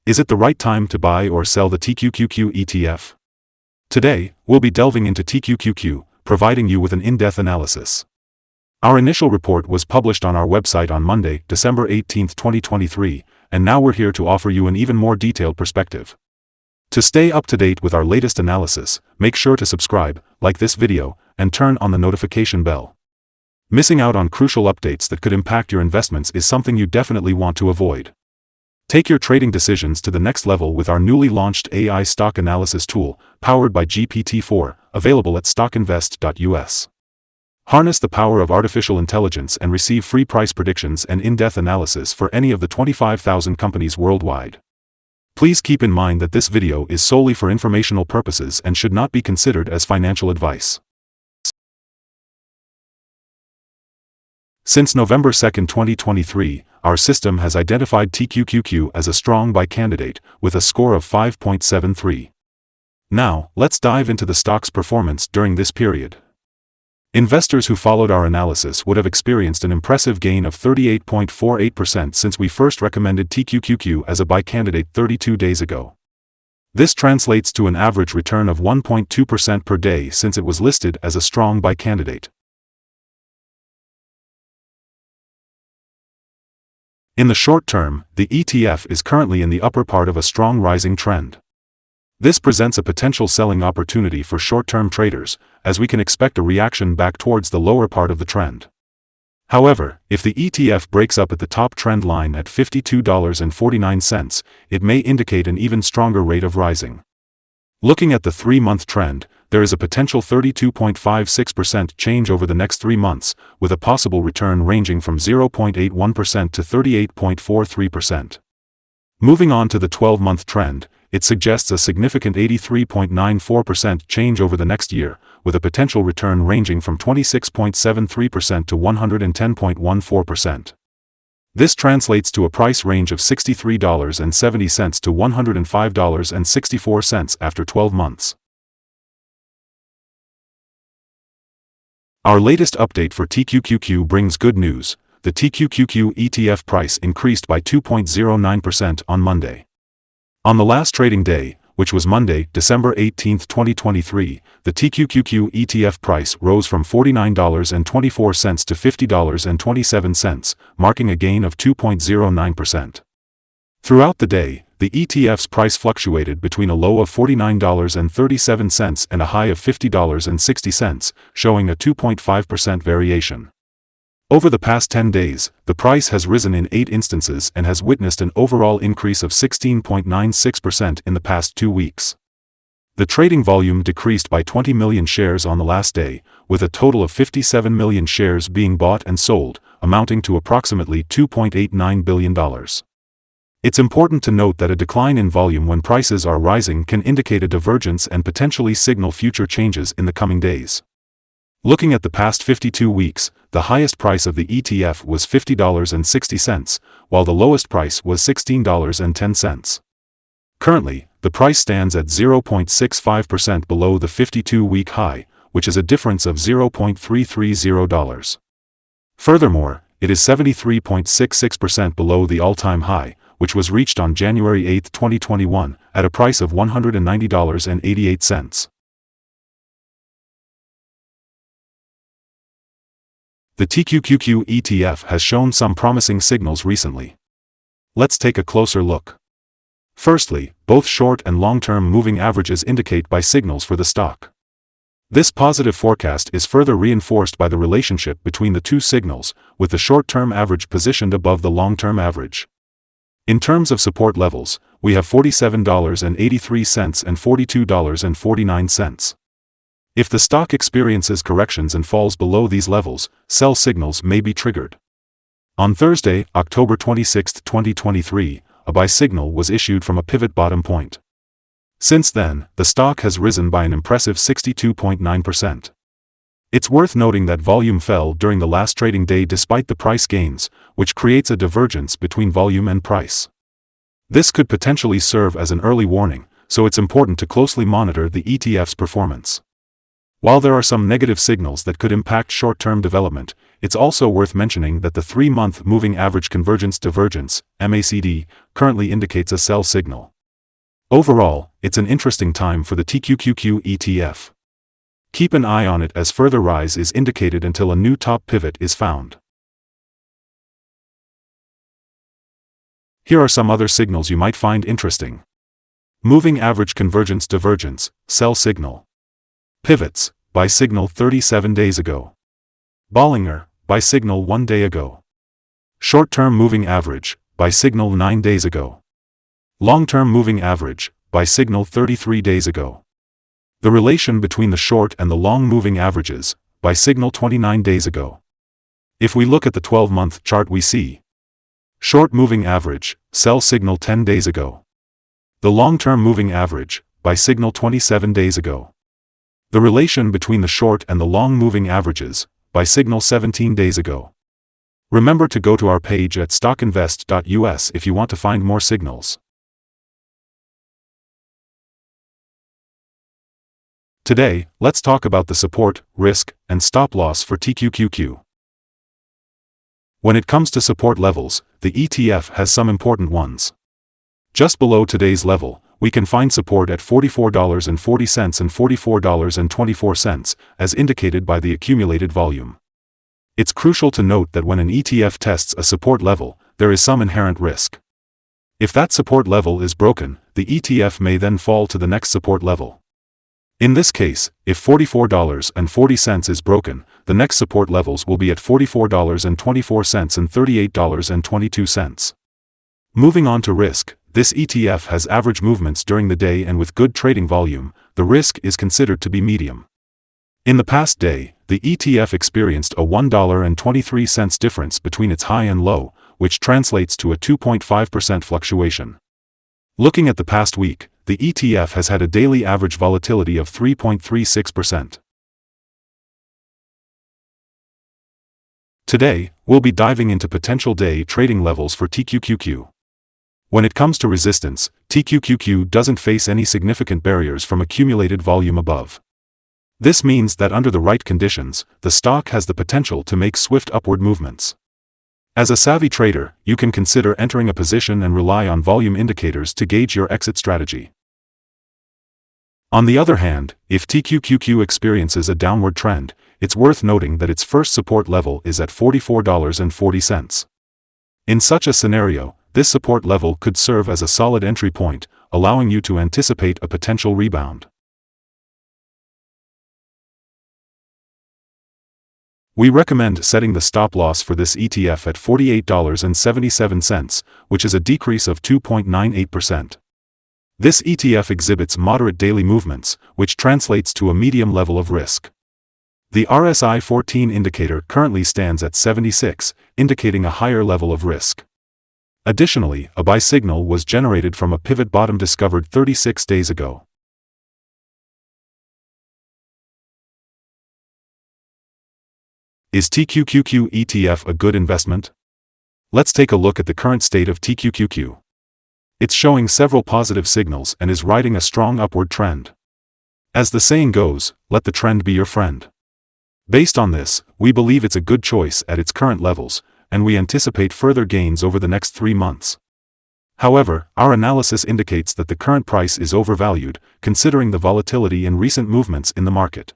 Is it the right time to buy or sell the TQQQ ETF? Today, we'll be delving into TQQQ, providing you with an in-depth analysis. Our initial report was published on our website on Monday, December 18, 2023, and now we're here to offer you an even more detailed perspective. To stay up to date with our latest analysis, make sure to subscribe, like this video, and turn on the notification bell. Missing out on crucial updates that could impact your investments is something you definitely want to avoid. Take your trading decisions to the next level with our newly launched AI stock analysis tool, powered by GPT-4, available at StockInvest.us. Harness the power of artificial intelligence and receive free price predictions and in-depth analysis for any of the 25,000 companies worldwide. Please keep in mind that this video is solely for informational purposes and should not be considered as financial advice. Since November 2, 2023, our system has identified TQQQ as a strong buy candidate, with a score of 5.73. Now, let's dive into the stock's performance during this period. Investors who followed our analysis would have experienced an impressive gain of 38.48% since we first recommended TQQQ as a buy candidate 32 days ago. This translates to an average return of 1.2% per day since it was listed as a strong buy candidate. In the short term, the ETF is currently in the upper part of a strong rising trend. This presents a potential selling opportunity for short-term traders, as we can expect a reaction back towards the lower part of the trend. However, if the ETF breaks up at the top trend line at $52.49, it may indicate an even stronger rate of rising. Looking at the 3-month trend, there is a potential 32.56% change over the next 3 months, with a possible return ranging from 0.81% to 38.43%. Moving on to the 12-month trend, it suggests a significant 83.94% change over the next year, with a potential return ranging from 26.73% to 110.14%. This translates to a price range of $63.70 to $105.64 after 12 months. Our latest update for TQQQ brings good news. The TQQQ ETF price increased by 2.09% on Monday. On the last trading day, which was Monday, December 18, 2023, the TQQQ ETF price rose from $49.24 to $50.27, marking a gain of 2.09%. Throughout the day, the ETF's price fluctuated between a low of $49.37 and a high of $50.60, showing a 2.5% variation. Over the past 10 days, the price has risen in 8 instances and has witnessed an overall increase of 16.96% in the past 2 weeks. The trading volume decreased by 20 million shares on the last day, with a total of 57 million shares being bought and sold, amounting to approximately $2.89 billion. It's important to note that a decline in volume when prices are rising can indicate a divergence and potentially signal future changes in the coming days. Looking at the past 52 weeks, the highest price of the ETF was $50.60, while the lowest price was $16.10. Currently, the price stands at 0.65% below the 52-week high, which is a difference of $0.330. Furthermore, it is 73.66% below the all-time high, which was reached on January 8, 2021, at a price of $190.88. The TQQQ ETF has shown some promising signals recently. Let's take a closer look. Firstly, both short and long-term moving averages indicate buy signals for the stock. This positive forecast is further reinforced by the relationship between the two signals, with the short-term average positioned above the long-term average. In terms of support levels, we have $47.83 and $42.49. If the stock experiences corrections and falls below these levels, sell signals may be triggered. On Thursday, October 26, 2023, a buy signal was issued from a pivot bottom point. Since then, the stock has risen by an impressive 62.9%. It's worth noting that volume fell during the last trading day despite the price gains, which creates a divergence between volume and price. This could potentially serve as an early warning, so it's important to closely monitor the ETF's performance. While there are some negative signals that could impact short-term development, it's also worth mentioning that the 3-month moving average convergence divergence, MACD, currently indicates a sell signal. Overall, it's an interesting time for the TQQQ ETF. Keep an eye on it as further rise is indicated until a new top pivot is found. Here are some other signals you might find interesting. Moving average convergence divergence, sell signal. Pivots, buy signal 37 days ago. Bollinger, buy signal 1 day ago. Short-term moving average, buy signal 9 days ago. Long-term moving average, buy signal 33 days ago. The relation between the short and the long moving averages, buy signal 29 days ago. If we look at the 12-month chart, we see short moving average, sell signal 10 days ago. The long-term moving average, buy signal 27 days ago. The relation between the short and the long moving averages, buy signal 17 days ago. Remember to go to our page at StockInvest.us if you want to find more signals. Today, let's talk about the support, risk, and stop loss for TQQQ. When it comes to support levels, the ETF has some important ones. Just below today's level, we can find support at $44.40 and $44.24, as indicated by the accumulated volume. It's crucial to note that when an ETF tests a support level, there is some inherent risk. If that support level is broken, the ETF may then fall to the next support level. In this case, if $44.40 is broken, the next support levels will be at $44.24 and $38.22. Moving on to risk, this ETF has average movements during the day, and with good trading volume, the risk is considered to be medium. In the past day, the ETF experienced a $1.23 difference between its high and low, which translates to a 2.5% fluctuation. Looking at the past week, the ETF has had a daily average volatility of 3.36%. Today, we'll be diving into potential day trading levels for TQQQ. When it comes to resistance, TQQQ doesn't face any significant barriers from accumulated volume above. This means that under the right conditions, the stock has the potential to make swift upward movements. As a savvy trader, you can consider entering a position and rely on volume indicators to gauge your exit strategy. On the other hand, if TQQQ experiences a downward trend, it's worth noting that its first support level is at $44.40. In such a scenario, this support level could serve as a solid entry point, allowing you to anticipate a potential rebound. We recommend setting the stop loss for this ETF at $48.77, which is a decrease of 2.98%. This ETF exhibits moderate daily movements, which translates to a medium level of risk. The RSI 14 indicator currently stands at 76, indicating a higher level of risk. Additionally, a buy signal was generated from a pivot bottom discovered 36 days ago. Is TQQQ ETF a good investment? Let's take a look at the current state of TQQQ. It's showing several positive signals and is riding a strong upward trend. As the saying goes, let the trend be your friend. Based on this, we believe it's a good choice at its current levels, and we anticipate further gains over the next 3 months. However, our analysis indicates that the current price is overvalued, considering the volatility and recent movements in the market.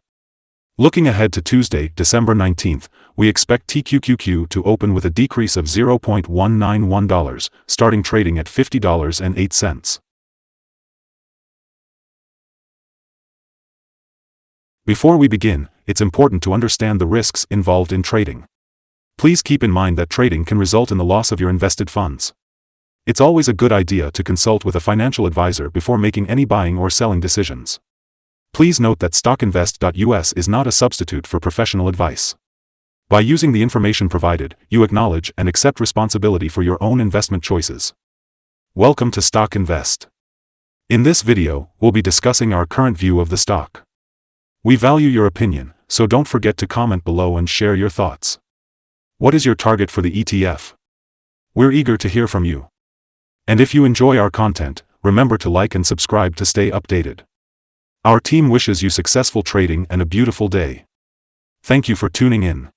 Looking ahead to Tuesday, December 19th, we expect TQQQ to open with a decrease of $0.191, starting trading at $50.08. Before we begin, it's important to understand the risks involved in trading. Please keep in mind that trading can result in the loss of your invested funds. It's always a good idea to consult with a financial advisor before making any buying or selling decisions. Please note that StockInvest.us is not a substitute for professional advice. By using the information provided, you acknowledge and accept responsibility for your own investment choices. Welcome to Stock Invest. In this video, we'll be discussing our current view of the stock. We value your opinion, so don't forget to comment below and share your thoughts. What is your target for the ETF? We're eager to hear from you. And if you enjoy our content, remember to like and subscribe to stay updated. Our team wishes you successful trading and a beautiful day. Thank you for tuning in.